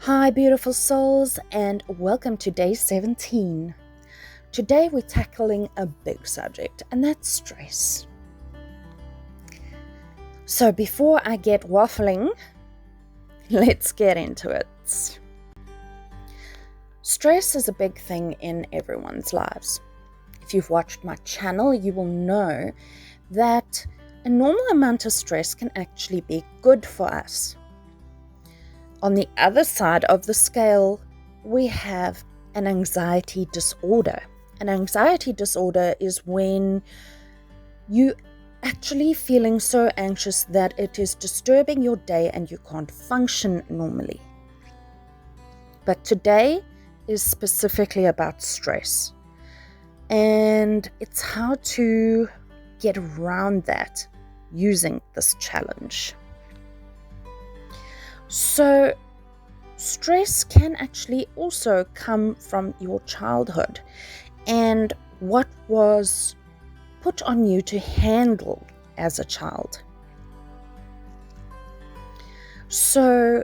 Hi, beautiful souls, and welcome to day 17. Today, we're tackling a big subject, and that's stress. So, before I get waffling, let's get into it. Stress is a big thing in everyone's lives. If you've watched my channel, you will know that a normal amount of stress can actually be good for us. On the other side of the scale, we have an anxiety disorder. An anxiety disorder is when you actually feeling so anxious that it is disturbing your day and you can't function normally. But today is specifically about stress, and it's how to get around that using this challenge. So, stress can actually also come from your childhood and what was put on you to handle as a child. So,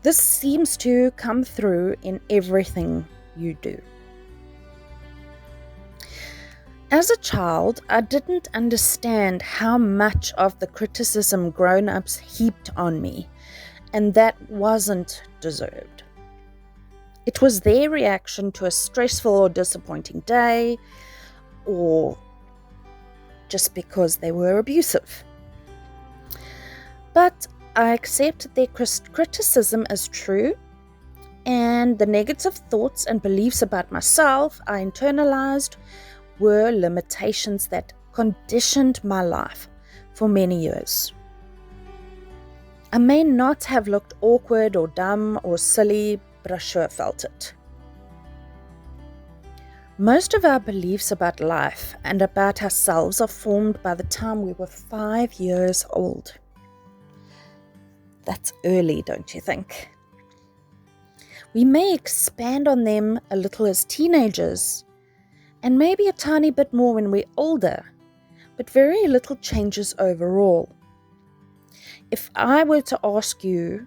this seems to come through in everything you do. As a child, I didn't understand how much of the criticism grown-ups heaped on me, and that wasn't deserved. It was their reaction to a stressful or disappointing day, or just because they were abusive. But I accepted their criticism as true, and the negative thoughts and beliefs about myself I internalized were limitations that conditioned my life for many years. I may not have looked awkward or dumb or silly, but I sure felt it. Most of our beliefs about life and about ourselves are formed by the time we were 5 years old. That's early, don't you think? We may expand on them a little as teenagers, and maybe a tiny bit more when we're older, but very little changes overall. If I were to ask you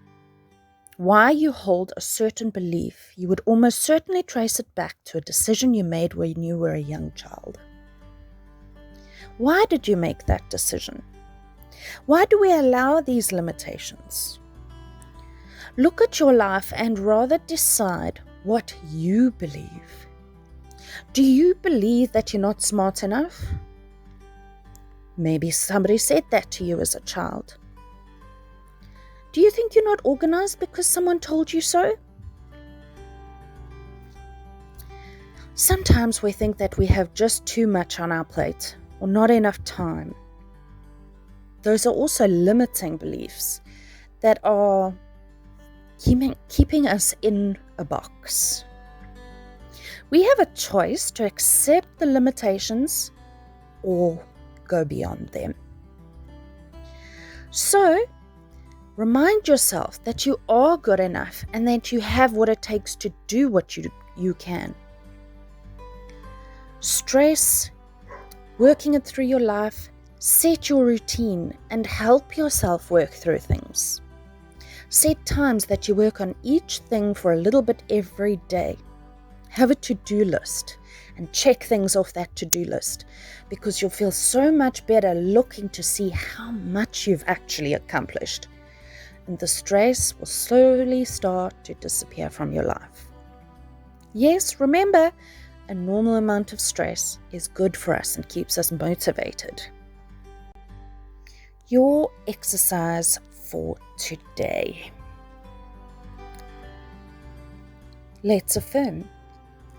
why you hold a certain belief, you would almost certainly trace it back to a decision you made when you were a young child. Why did you make that decision? Why do we allow these limitations? Look at your life and rather decide what you believe. Do you believe that you're not smart enough? Maybe somebody said that to you as a child. Do you think you're not organized because someone told you so? Sometimes we think that we have just too much on our plate or not enough time. Those are also limiting beliefs that are keeping us in a box. We have a choice to accept the limitations or go beyond them. So, remind yourself that you are good enough and that you have what it takes to do what you can. Stress, working it through your life, set your routine and help yourself work through things. Set times that you work on each thing for a little bit every day. Have a to-do list and check things off that to-do list, because you'll feel so much better looking to see how much you've actually accomplished. And the stress will slowly start to disappear from your life. Yes, remember, a normal amount of stress is good for us and keeps us motivated. Your exercise for today. Let's affirm.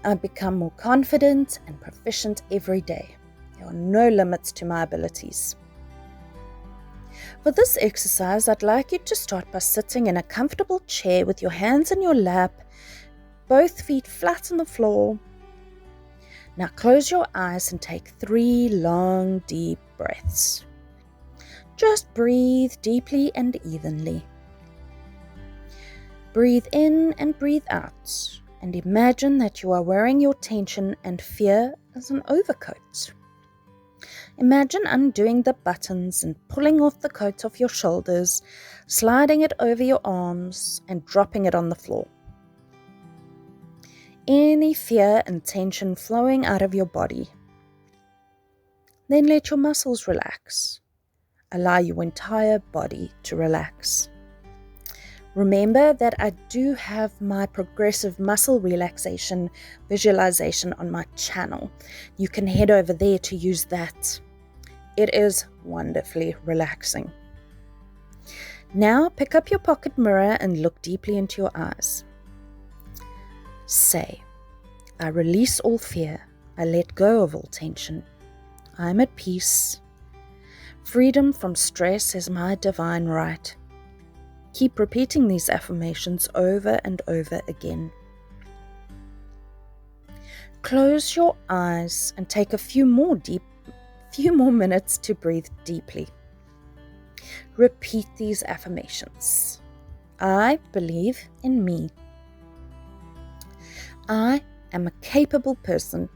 I become more confident and proficient every day. There are no limits to my abilities. For this exercise, I'd like you to start by sitting in a comfortable chair with your hands in your lap, both feet flat on the floor. Now close your eyes and take 3 long, deep breaths. Just breathe deeply and evenly. Breathe in and breathe out, and imagine that you are wearing your tension and fear as an overcoat. Imagine undoing the buttons and pulling off the coat off your shoulders, sliding it over your arms and dropping it on the floor. Any fear and tension flowing out of your body. Then let your muscles relax. Allow your entire body to relax. Remember that I do have my progressive muscle relaxation visualization on my channel. You can head over there to use that. It is wonderfully relaxing. Now pick up your pocket mirror and look deeply into your eyes. Say, I release all fear. I let go of all tension. I am at peace. Freedom from stress is my divine right. Keep repeating these affirmations over and over again. Close your eyes and take a few more minutes to breathe deeply. Repeat these affirmations. I believe in me. I am a capable person.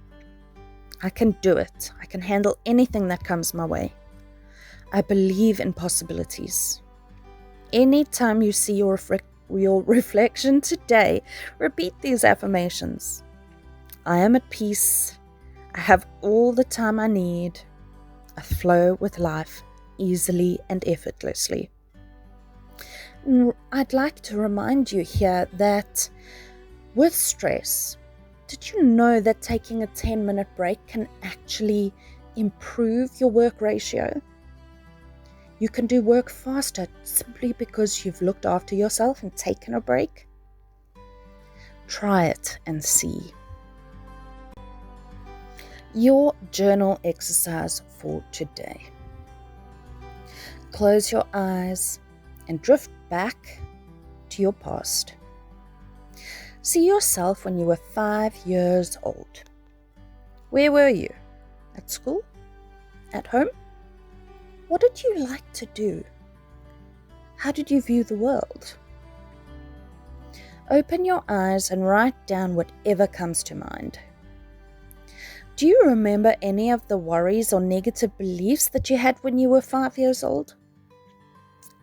I can do it. I can handle anything that comes my way. I believe in possibilities. Anytime you see your reflection today, repeat these affirmations. I am at peace. I have all the time I need. I flow with life easily and effortlessly. I'd like to remind you here that with stress, did you know that taking a 10-minute break can actually improve your work ratio? You can do work faster simply because you've looked after yourself and taken a break. Try it and see. Your journal exercise for today. Close your eyes and drift back to your past. See yourself when you were 5 years old. Where were you? At school? At home? What did you like to do? How did you view the world? Open your eyes and write down whatever comes to mind. Do you remember any of the worries or negative beliefs that you had when you were 5 years old?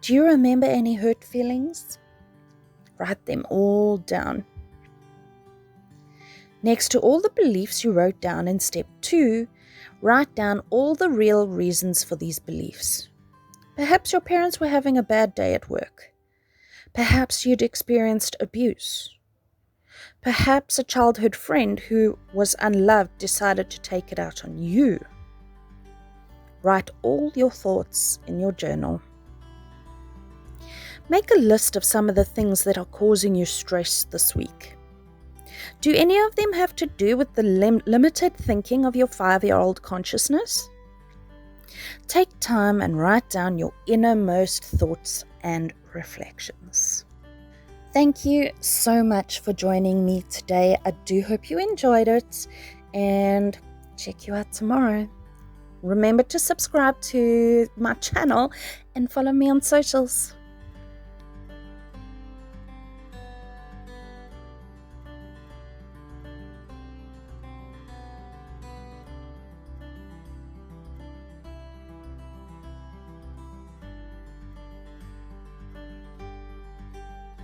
Do you remember any hurt feelings? Write them all down. Next to all the beliefs you wrote down in step 2, write down all the real reasons for these beliefs. Perhaps your parents were having a bad day at work. Perhaps you'd experienced abuse. Perhaps a childhood friend who was unloved decided to take it out on you. Write all your thoughts in your journal. Make a list of some of the things that are causing you stress this week. Do any of them have to do with the limited thinking of your 5-year-old consciousness? Take time and write down your innermost thoughts and reflections. Thank you so much for joining me today. I do hope you enjoyed it and check you out tomorrow. Remember to subscribe to my channel and follow me on socials.